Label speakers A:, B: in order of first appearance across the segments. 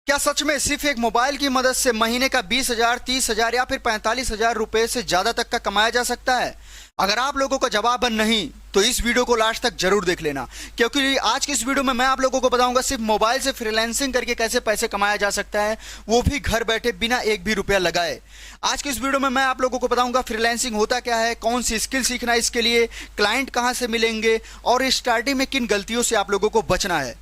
A: क्या सच में सिर्फ एक मोबाइल की मदद से महीने का 20,000, 30,000 या फिर 45,000 रुपए से ज्यादा तक का कमाया जा सकता है? अगर आप लोगों का जवाब है नहीं, तो इस वीडियो को लास्ट तक जरूर देख लेना, क्योंकि आज की इस वीडियो में मैं आप लोगों को बताऊंगा सिर्फ मोबाइल से फ्रीलांसिंग करके कैसे पैसे कमाया जा सकता है, वो भी घर बैठे बिना एक भी रुपया लगाए। आज की इस वीडियो में मैं आप लोगों को बताऊंगा फ्रीलांसिंग होता क्या है, कौन सी स्किल सीखना है इसके लिए, क्लाइंट कहां से मिलेंगे और स्टार्टिंग में किन गलतियों से आप लोगों को बचना है।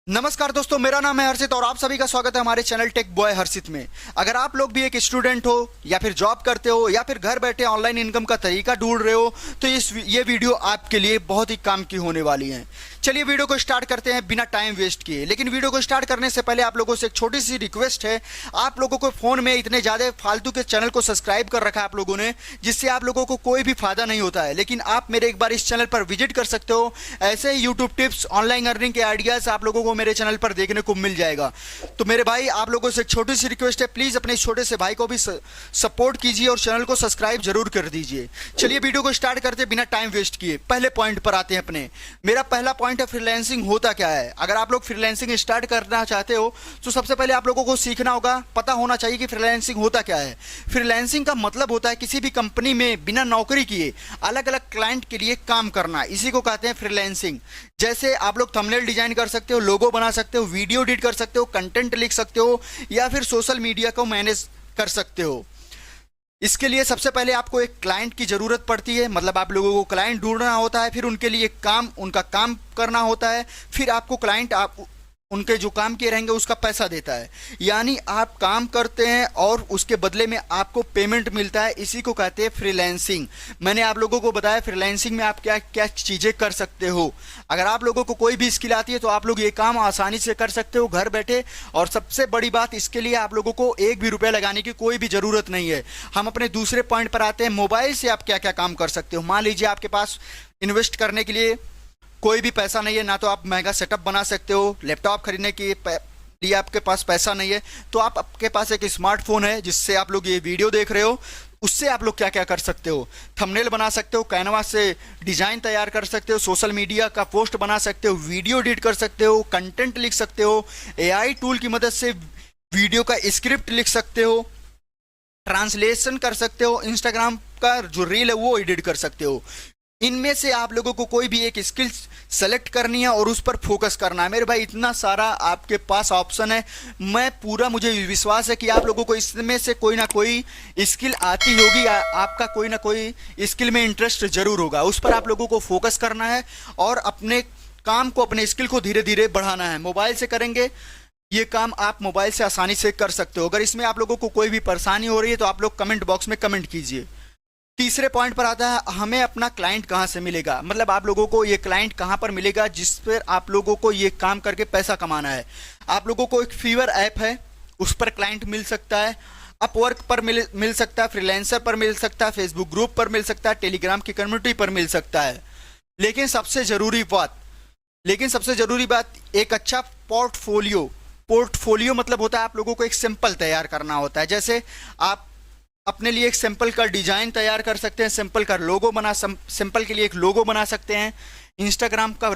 A: नमस्कार दोस्तों, मेरा नाम है हर्षित और आप सभी का स्वागत है हमारे चैनल टेक बॉय हर्षित में। अगर आप लोग भी एक स्टूडेंट हो या फिर जॉब करते हो या फिर घर बैठे ऑनलाइन इनकम का तरीका ढूंढ रहे हो, तो ये वीडियो आपके लिए बहुत ही काम की होने वाली है। चलिए वीडियो को स्टार्ट करते हैं बिना टाइम वेस्ट किए। लेकिन वीडियो को स्टार्ट करने से पहले आप लोगों से एक छोटी सी रिक्वेस्ट है। आप लोगों को फोन में इतने ज्यादा फालतू के चैनल को सब्सक्राइब कर रखा है आप लोगों ने, जिससे आप लोगों को कोई भी फायदा नहीं होता है। लेकिन आप मेरे एक बार इस चैनल पर विजिट कर सकते हो। ऐसे ही यूट्यूब टिप्स, ऑनलाइन अर्निंग के आइडियाज आप लोगों को मेरे चैनल पर देखने को मिल जाएगा। तो मेरे भाई, आप लोगों से एक छोटी सी रिक्वेस्ट है, प्लीज अपने छोटे से भाई को भी सपोर्ट कीजिए और चैनल को सब्सक्राइब जरूर कर दीजिए। चलिए वीडियो को स्टार्ट करते बिना टाइम वेस्ट किए। पहले पॉइंट पर आते हैं अपने। मेरा पहला पॉइंट है फ्रीलांसिंग होता क्या है। अगर आप लोग फ्रीलांसिंग स्टार्ट करना चाहते हो तो सबसे पहले आप लोगों को सीखना होगा, पता होना चाहिए कि फ्रीलांसिंग होता क्या है। फ्रीलांसिंग का मतलब होता है किसी भी कंपनी में बिना नौकरी किए अलग अलग क्लाइंट के लिए काम करना, इसी को कहते हैं फ्रीलांसिंग। जैसे आप लोग थंबनेल डिजाइन कर सकते हो, लोगो बना सकते हो, वीडियो एडिट कर सकते हो, कंटेंट लिख सकते हो या फिर सोशल मीडिया को मैनेज कर सकते हो। इसके लिए सबसे पहले आपको एक क्लाइंट की जरूरत पड़ती है, मतलब आप लोगों को क्लाइंट ढूंढना होता है, फिर उनके लिए उनका काम करना होता है, फिर आपको क्लाइंट उनके जो काम किए रहेंगे उसका पैसा देता है। यानी आप काम करते हैं और उसके बदले में आपको पेमेंट मिलता है, इसी को कहते हैं फ्रीलांसिंग। मैंने आप लोगों को बताया फ्रीलांसिंग में आप क्या क्या चीजें कर सकते हो। अगर आप लोगों को कोई भी स्किल आती है तो आप लोग ये काम आसानी से कर सकते हो घर बैठे। और सबसे बड़ी बात, इसके लिए आप लोगों को एक भी रुपया लगाने की कोई भी जरूरत नहीं है। हम अपने दूसरे पॉइंट पर आते हैं, मोबाइल से आप क्या क्या काम कर सकते हो। मान लीजिए आपके पास इन्वेस्ट करने के लिए कोई भी पैसा नहीं है, ना तो आप महंगा सेटअप बना सकते हो, लैपटॉप खरीदने के लिए आपके पास पैसा नहीं है, तो आपके पास एक स्मार्टफोन है जिससे आप लोग ये वीडियो देख रहे हो। उससे आप लोग क्या क्या कर सकते हो, थंबनेल बना सकते हो, कैनवा से डिजाइन तैयार कर सकते हो, सोशल मीडिया का पोस्ट बना सकते हो, वीडियो एडिट कर सकते हो, कंटेंट लिख सकते हो, एआई टूल की मदद से वीडियो का स्क्रिप्ट लिख सकते हो, ट्रांसलेशन कर सकते हो, इंस्टाग्राम का जो रील है वो एडिट कर सकते हो। इनमें से आप लोगों को कोई भी एक स्किल सेलेक्ट करनी है और उस पर फोकस करना है। मेरे भाई, इतना सारा आपके पास ऑप्शन है, मुझे विश्वास है कि आप लोगों को इसमें से कोई ना कोई स्किल आती होगी। आपका कोई ना कोई स्किल में इंटरेस्ट जरूर होगा, उस पर आप लोगों को फोकस करना है और अपने काम को, अपने स्किल को धीरे धीरे बढ़ाना है। मोबाइल से करेंगे ये काम, आप मोबाइल से आसानी से कर सकते हो। अगर इसमें आप लोगों को कोई भी परेशानी हो रही है तो आप लोग कमेंट बॉक्स में कमेंट कीजिए। तीसरे पॉइंट पर आता है, हमें अपना क्लाइंट कहां से मिलेगा, मतलब आप लोगों को ये क्लाइंट कहां पर मिलेगा जिस पर आप लोगों को ये काम करके पैसा कमाना है। आप लोगों को एक फीवर ऐप है, उस पर क्लाइंट मिल सकता है, अपवर्क पर मिल सकता है, फ्रीलांसर पर मिल सकता है, फेसबुक ग्रुप पर मिल सकता है, टेलीग्राम की कम्युनिटी पर मिल सकता है। लेकिन सबसे जरूरी बात एक अच्छा पोर्टफोलियो मतलब होता है आप लोगों को एक सिंपल तैयार करना होता है। जैसे आप अपने लिए एक सिंपल का डिजाइन तैयार कर सकते हैं, सिंपल के लिए एक लोगो बना सकते हैं, इंस्टाग्राम का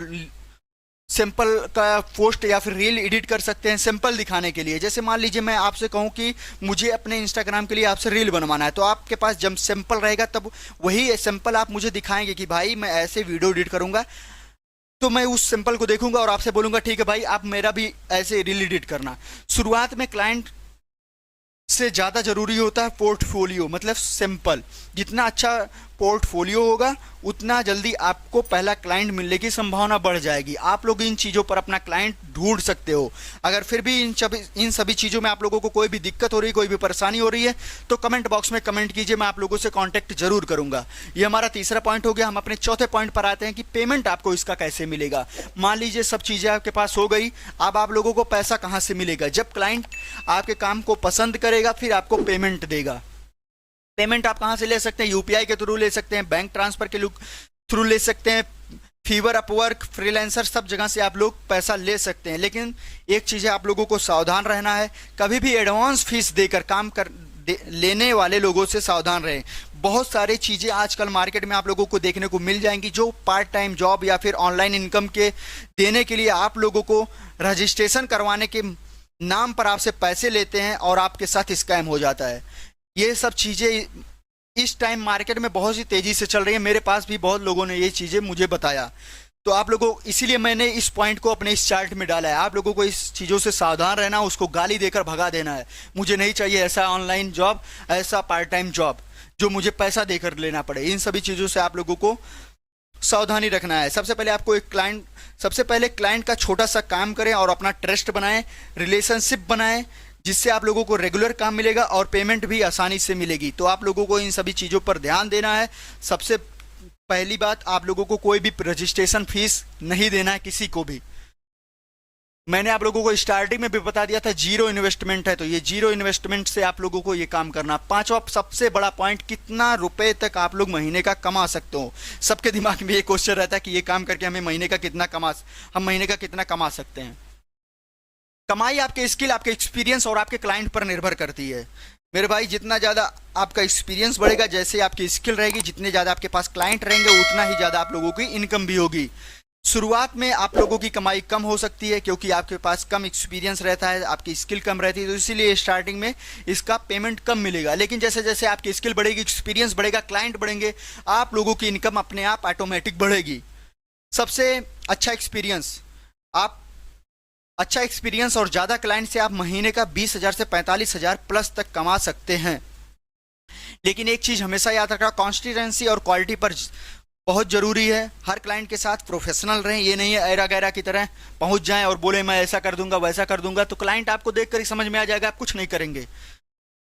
A: सिंपल का पोस्ट या फिर रील एडिट कर सकते हैं सिंपल दिखाने के लिए। जैसे मान लीजिए मैं आपसे कहूं कि मुझे अपने इंस्टाग्राम के लिए आपसे रील बनवाना है, तो आपके पास जब सिंपल रहेगा तब वही सिंपल आप मुझे दिखाएंगे कि भाई मैं ऐसे वीडियो एडिट करूंगा, तो मैं उस सिंपल को देखूंगा और आपसे बोलूंगा ठीक है भाई, आप मेरा भी ऐसे रील एडिट करना। शुरुआत में क्लाइंट से ज़्यादा जरूरी होता है पोर्टफोलियो, मतलब सिंपल। जितना अच्छा पोर्टफोलियो होगा उतना जल्दी आपको पहला क्लाइंट मिलने की संभावना बढ़ जाएगी। आप लोग इन चीज़ों पर अपना क्लाइंट ढूंढ सकते हो। अगर फिर भी इन सभी चीज़ों में आप लोगों को कोई भी दिक्कत हो रही है, कोई भी परेशानी हो रही है, तो कमेंट बॉक्स में कमेंट कीजिए, मैं आप लोगों से कांटेक्ट जरूर करूंगा। ये हमारा तीसरा पॉइंट हो गया। हम अपने चौथे पॉइंट पर आते हैं कि पेमेंट आपको इसका कैसे मिलेगा। मान लीजिए सब चीज़ें आपके पास हो गई, अब आप लोगों को पैसा कहाँ से मिलेगा। जब क्लाइंट आपके काम को पसंद करेगा फिर आपको पेमेंट देगा। पेमेंट आप कहां से ले सकते हैं, यूपीआई के थ्रू ले सकते हैं, बैंक ट्रांसफर के थ्रू ले सकते हैं, फीवर, अपवर्क, फ्रीलांसर, सब जगह से आप लोग पैसा ले सकते हैं। लेकिन एक चीज़ है, आप लोगों को सावधान रहना है, कभी भी एडवांस फीस देकर लेने वाले लोगों से सावधान रहें। बहुत सारी चीज़ें आजकल मार्केट में आप लोगों को देखने को मिल जाएंगी जो पार्ट टाइम जॉब या फिर ऑनलाइन इनकम के देने के लिए आप लोगों को रजिस्ट्रेशन करवाने के नाम पर आपसे पैसे लेते हैं और आपके साथ स्कैम हो जाता है। ये सब चीज़ें इस टाइम मार्केट में बहुत सी तेज़ी से चल रही है। मेरे पास भी बहुत लोगों ने ये चीज़ें मुझे बताया, तो आप लोगों, इसीलिए मैंने इस पॉइंट को अपने इस चार्ट में डाला है। आप लोगों को इस चीज़ों से सावधान रहना, उसको गाली देकर भगा देना है। मुझे नहीं चाहिए ऐसा ऑनलाइन जॉब, ऐसा पार्ट टाइम जॉब जो मुझे पैसा देकर लेना पड़े। इन सभी चीज़ों से आप लोगों को सावधानी रखना है। सबसे पहले आपको सबसे पहले क्लाइंट का छोटा सा काम करें और अपना ट्रस्ट बनाएं, रिलेशनशिप बनाएं, जिससे आप लोगों को रेगुलर काम मिलेगा और पेमेंट भी आसानी से मिलेगी। तो आप लोगों को इन सभी चीज़ों पर ध्यान देना है। सबसे पहली बात, आप लोगों को कोई भी रजिस्ट्रेशन फीस नहीं देना है किसी को भी। मैंने आप लोगों को स्टार्टिंग में भी बता दिया था, जीरो इन्वेस्टमेंट है, तो ये जीरो इन्वेस्टमेंट से आप लोगों को ये काम करना। पांचवा सबसे बड़ा पॉइंट, कितना रुपए तक आप लोग महीने का कमा सकते हो। सबके दिमाग में ये क्वेश्चन रहता है कि ये काम करके हम महीने का कितना कमा सकते हैं। कमाई आपके स्किल, आपके एक्सपीरियंस और आपके क्लाइंट पर निर्भर करती है मेरे भाई। जितना ज़्यादा आपका एक्सपीरियंस बढ़ेगा, जैसे आपकी स्किल रहेगी, जितने ज़्यादा आपके पास क्लाइंट रहेंगे, उतना ही ज़्यादा आप लोगों की इनकम भी होगी। शुरुआत में आप लोगों की कमाई कम हो सकती है क्योंकि आपके पास कम एक्सपीरियंस रहता है, आपकी स्किल कम रहती है, तो इसीलिए स्टार्टिंग में इसका पेमेंट कम मिलेगा। लेकिन जैसे जैसे आपकी स्किल बढ़ेगी, एक्सपीरियंस बढ़ेगा, क्लाइंट बढ़ेंगे, आप लोगों की इनकम अपने आप ऑटोमेटिक बढ़ेगी। सबसे अच्छा एक्सपीरियंस और ज़्यादा क्लाइंट से आप महीने का 20,000 से 45,000 प्लस तक कमा सकते हैं। लेकिन एक चीज़ हमेशा याद रखना, कॉन्स्टिटेंसी और क्वालिटी पर बहुत ज़रूरी है। हर क्लाइंट के साथ प्रोफेशनल रहें। ये नहीं है ऐरा गैरा की तरह पहुंच जाएं और बोले मैं ऐसा कर दूंगा वैसा कर दूंगा, तो क्लाइंट आपको देखकर ही समझ में आ जाएगा आप कुछ नहीं करेंगे।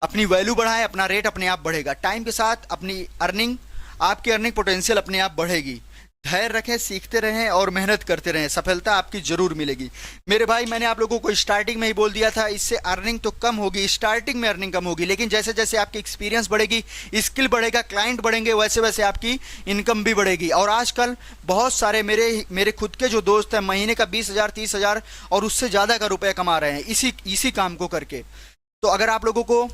A: अपनी वैल्यू बढ़ाएं, अपना रेट अपने आप बढ़ेगा। टाइम के साथ आपकी अर्निंग पोटेंशियल अपने आप बढ़ेगी। धैर्य रखें, सीखते रहें और मेहनत करते रहें, सफलता आपकी जरूर मिलेगी। मेरे भाई, मैंने आप लोगों को स्टार्टिंग में ही बोल दिया था, इससे अर्निंग तो कम होगी, स्टार्टिंग में अर्निंग कम होगी, लेकिन जैसे जैसे आपकी एक्सपीरियंस बढ़ेगी, स्किल बढ़ेगा, क्लाइंट बढ़ेंगे, वैसे वैसे आपकी इनकम भी बढ़ेगी। और आजकल बहुत सारे मेरे खुद के जो दोस्त हैं, महीने का 20,000 30,000 और उससे ज़्यादा का रुपया कमा रहे हैं इसी काम को करके। तो अगर आप लोगों को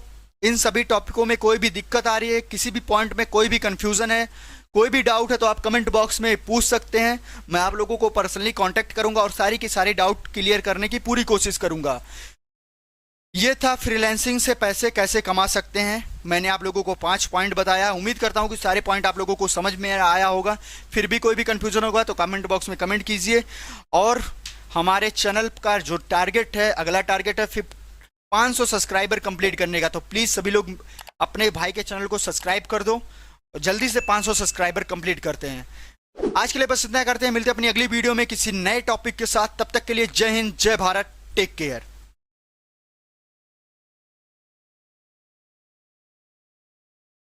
A: इन सभी टॉपिकों में कोई भी दिक्कत आ रही है, किसी भी पॉइंट में कोई भी कंफ्यूजन है, कोई भी डाउट है, तो आप कमेंट बॉक्स में पूछ सकते हैं। मैं आप लोगों को पर्सनली कांटेक्ट करूंगा और सारी की सारी डाउट क्लियर करने की पूरी कोशिश करूंगा। ये था फ्रीलांसिंग से पैसे कैसे कमा सकते हैं। मैंने आप लोगों को 5 पॉइंट बताया। उम्मीद करता हूं कि सारे पॉइंट आप लोगों को समझ में आया होगा। फिर भी कोई भी कंफ्यूजन होगा तो कमेंट बॉक्स में कमेंट कीजिए। और हमारे चैनल का जो टारगेट है, अगला टारगेट है 500 सब्सक्राइबर कंप्लीट करने का, तो प्लीज़ सभी लोग अपने भाई के चैनल को सब्सक्राइब कर दो। जल्दी से 500 सब्सक्राइबर कंप्लीट करते हैं। आज के लिए बस इतना करते हैं, मिलते हैं अपनी अगली वीडियो में किसी नए टॉपिक के साथ। तब तक के लिए जय हिंद, जय भारत, टेक केयर।